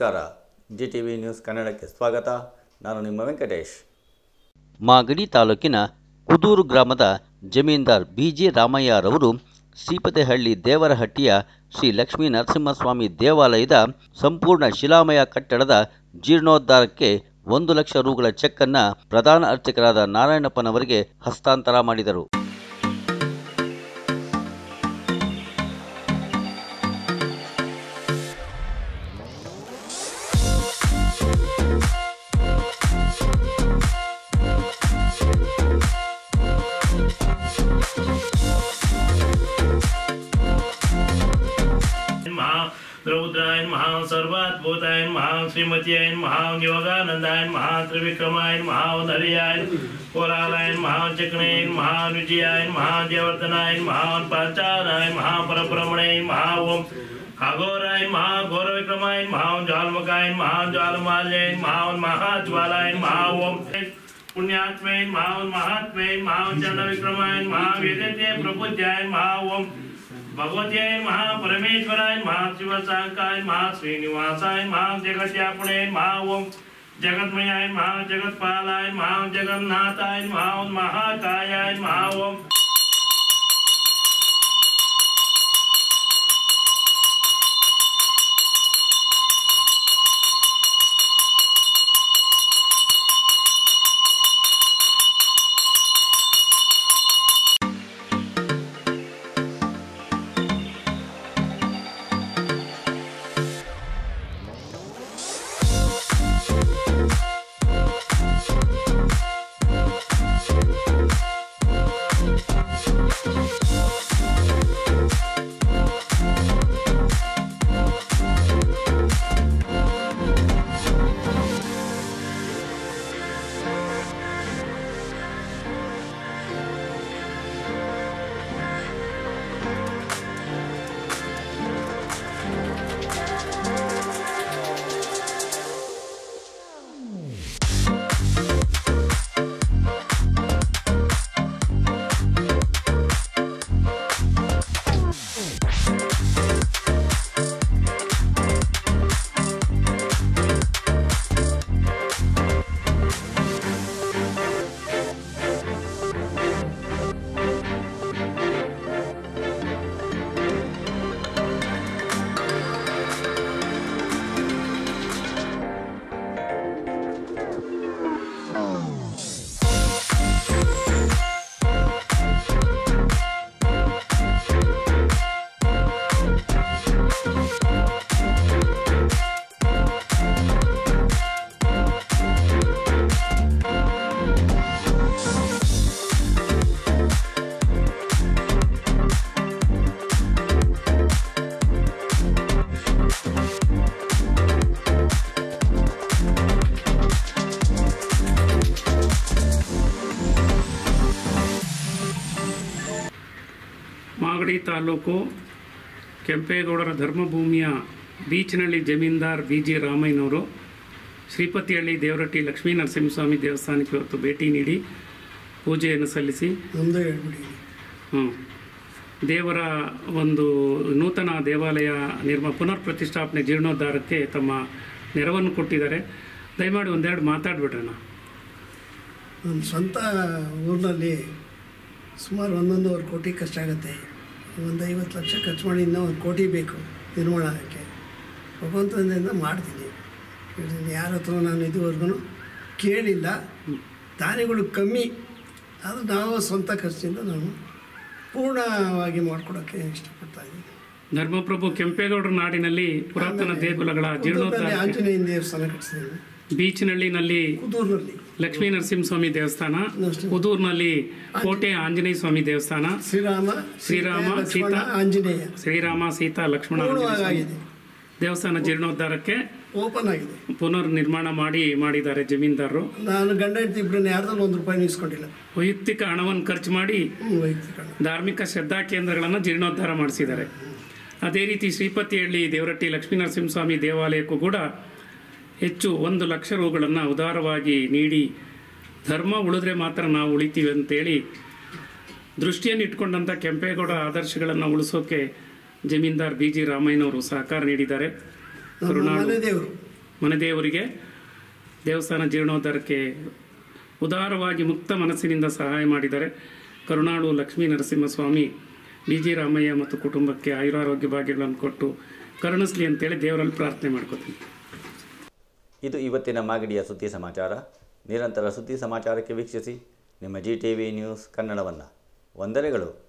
ನಮಸ್ಕಾರ. GTV news ಕನ್ನಡಕ್ಕೆ ಸ್ವಾಗತ. ನಾನು ನಿಮ್ಮ ವೆಂಕಟೇಶ್. ಮಾಗಡಿ ತಾಲೂಕಿನ ಕುದೂರು ಗ್ರಾಮದ ಜಮೀನ್ದಾರ್ BG ರಾಮಯ್ಯರವರು ಶ್ರೀಪತಿಹಳ್ಳಿ ದೇವರಹಟ್ಟಿಯ ಶ್ರೀ ಲಕ್ಷ್ಮೀ ನರಸಿಂಹಸ್ವಾಮಿ ದೇವಾಲಯದ ಸಂಪೂರ್ಣ ಶಿಲಾಮಯ ಕಟ್ಟಡದ ಜೀರ್ಣೋದ್ಧಾರಕ್ಕೆ 1 ಲಕ್ಷ ರುಗಳ ಚೆಕ್ ಅನ್ನು ಪ್ರಧಾನ ಅರ್ಚಕರಾದ ನಾರಾಯಣಪ್ಪನವರಿಗೆ ಹಸ್ತಾಂತರ ಮಾಡಿದರು. द्रौद्राय महा सर्वात्भूताय महा श्रीमत्याय महा योगानंदाय महा त्रिविक्रमाय महा नरियाय कोलालाय महा चक्राय महा विजयाय महा देवर्धनाय महा पांचालाय महा परब्रह्मणे महा ओम अघोराय महा घोरविक्रमाय महा ज्वालमुखाय महा ज्वालमाल्याय महा महाज्वालाय महा ओम पुण्यात्मय महा महात्मय महा चंडविक्रमाय महा वेदते प्रबुद्धाय महा ओम भगवत्याय महा परमेश्वराय महा शिवशांकाय महा श्रीनिवासाय महा जगत्यापणे महा ओम जगन्मयाय महा जगत्पालाय महा जगन्नाथाय महा महाकायाय महा ओम ಮಾಗಡಿ ತಾಲೂಕು ಕೆಂಪೇಗೌಡರ ಧರ್ಮಭೂಮಿಯ ಬೀಚ್ನಳ್ಳಿ ಜಮೀನ್ದಾರ್ BG ರಾಮಯ್ಯನವರು ಶ್ರೀಪತಿಹಳ್ಳಿ ದೇವರಹಟ್ಟಿ ಲಕ್ಷ್ಮೀ ನರಸಿಂಹಸ್ವಾಮಿ ದೇವಸ್ಥಾನಕ್ಕೆ ಇವತ್ತು ಭೇಟಿ ನೀಡಿ ಪೂಜೆಯನ್ನು ಸಲ್ಲಿಸಿ ದೇವರ ಒಂದು ನೂತನ ದೇವಾಲಯ ಪುನರ್ ಪ್ರತಿಷ್ಠಾಪನೆ ಜೀರ್ಣೋದ್ಧಾರಕ್ಕೆ ತಮ್ಮ ನೆರವನ್ನು ಕೊಟ್ಟಿದ್ದಾರೆ. ದಯಮಾಡಿ ಒಂದೆರಡು ಮಾತಾಡ್ಬಿಡ್ರಣ್ಣ. ನನ್ನ ಸ್ವಂತ ಊರಿನಲ್ಲಿ ಸುಮಾರು 1.5 ಕೋಟಿ ಖರ್ಚಾಗುತ್ತೆ. 50 ಲಕ್ಷ ಖರ್ಚು ಮಾಡಿ ಇನ್ನೂ 1 ಕೋಟಿ ಬೇಕು ನಿರ್ಮಾಣ ಆಗೋಕ್ಕೆ. ಭಗವಂತನಿಂದ ಮಾಡ್ತೀನಿ. ಯಾರ ಹತ್ರ ನಾನು ಇದುವರೆಗೂ ಕೇಳಿಲ್ಲ. ದಾನಿಗಳು ಕಮ್ಮಿ, ಅದು ನಾವು ಸ್ವಂತ ಖರ್ಚಿಂದ ನಾನು ಪೂರ್ಣವಾಗಿ ಮಾಡಿಕೊಡೋಕ್ಕೆ ಇಷ್ಟಪಡ್ತಾಯಿದ್ದೀನಿ. ಧರ್ಮಪ್ರಭು ಕೆಂಪೇಗೌಡರ ನಾಡಿನಲ್ಲಿ ಪುರಾತನ ದೇಗುಲಗಳ ಜೀರ್ಣೋದ್ಧಾರ, ಆಂಜನೇಯನ ದೇವಸ್ಥಾನ ಕಟ್ಟಿಸಿದ್ದೀನಿ. ಬೀಚ್ನಳ್ಳಿನಲ್ಲಿ ಕುದೂರಿನಲ್ಲಿ ಲಕ್ಷ್ಮೀ ನರಸಿಂಹಸ್ವಾಮಿ ದೇವಸ್ಥಾನ, ಕುದೂರಿನಲ್ಲಿ ಕೋಟೆ ಆಂಜನೇಯ ಸ್ವಾಮಿ ದೇವಸ್ಥಾನ, ಶ್ರೀರಾಮ ಸೀತಾ ಲಕ್ಷ್ಮಣ ದೇವಸ್ಥಾನ ಜೀರ್ಣೋದ್ಧಾರಕ್ಕೆ ಓಪನ್ ಆಗಿದೆ, ಪುನರ್ ನಿರ್ಮಾಣ ಮಾಡಿದ್ದಾರೆ ಜಮೀನ್ದಾರರು. ನಾನು ಗಂಡ ಹೆಂಡತಿ ಇಬ್ಬರನ್ನ ಯಾರ್ದಲ್ಲಿ 1 ರೂಪಾಯಿ ಇಸ್ಕೊಂಡಿಲ್ಲ. ವೈಯಕ್ತಿಕ ಹಣವನ್ನು ಖರ್ಚು ಮಾಡಿ ಧಾರ್ಮಿಕ ಶ್ರದ್ಧಾ ಕೇಂದ್ರಗಳನ್ನು ಜೀರ್ಣೋದ್ಧಾರ ಮಾಡಿಸಿದ್ದಾರೆ. ಅದೇ ರೀತಿ ಶ್ರೀಪತಿಹಳ್ಳಿ ದೇವರಹಟ್ಟಿ ಲಕ್ಷ್ಮೀ ನರಸಿಂಹಸ್ವಾಮಿ ದೇವಾಲಯಕ್ಕೂ ಕೂಡ ಹೆಚ್ಚು 1 ಲಕ್ಷ ರುಗಳನ್ನು ಉದಾರವಾಗಿ ನೀಡಿ ಧರ್ಮ ಉಳಿದ್ರೆ ಮಾತ್ರ ನಾವು ಉಳಿತೀವಿ ಅಂತೇಳಿ ದೃಷ್ಟಿಯನ್ನು ಇಟ್ಕೊಂಡಂಥ ಕೆಂಪೇಗೌಡ ಆದರ್ಶಗಳನ್ನು ಉಳಿಸೋಕೆ ಜಮೀನ್ದಾರ್ BG ರಾಮಯ್ಯನವರು ಸಹಕಾರ ನೀಡಿದ್ದಾರೆ. ಮನೆದೇವರಿಗೆ ದೇವಸ್ಥಾನ ಜೀರ್ಣೋದ್ಧಾರಕ್ಕೆ ಉದಾರವಾಗಿ ಮುಕ್ತ ಮನಸ್ಸಿನಿಂದ ಸಹಾಯ ಮಾಡಿದ್ದಾರೆ. ಕರುಣಾಳು ಲಕ್ಷ್ಮೀ ನರಸಿಂಹಸ್ವಾಮಿ BG ರಾಮಯ್ಯ ಮತ್ತು ಕುಟುಂಬಕ್ಕೆ ಆಯುರಾರೋಗ್ಯ ಭಾಗ್ಯಗಳನ್ನು ಕೊಟ್ಟು ಕರುಣಿಸಲಿ ಅಂತೇಳಿ ದೇವರಲ್ಲಿ ಪ್ರಾರ್ಥನೆ ಮಾಡ್ಕೋತೀನಿ. ಇದು ಇವತ್ತಿನ ಮಾಗಡಿಯ ಸುದ್ದಿ ಸಮಾಚಾರ. ನಿರಂತರ ಸುದ್ದಿ ಸಮಾಚಾರಕ್ಕೆ ವೀಕ್ಷಿಸಿ ನಿಮ್ಮ GTV ನ್ಯೂಸ್ ಕನ್ನಡವನ್ನು. ವಂದನೆಗಳು.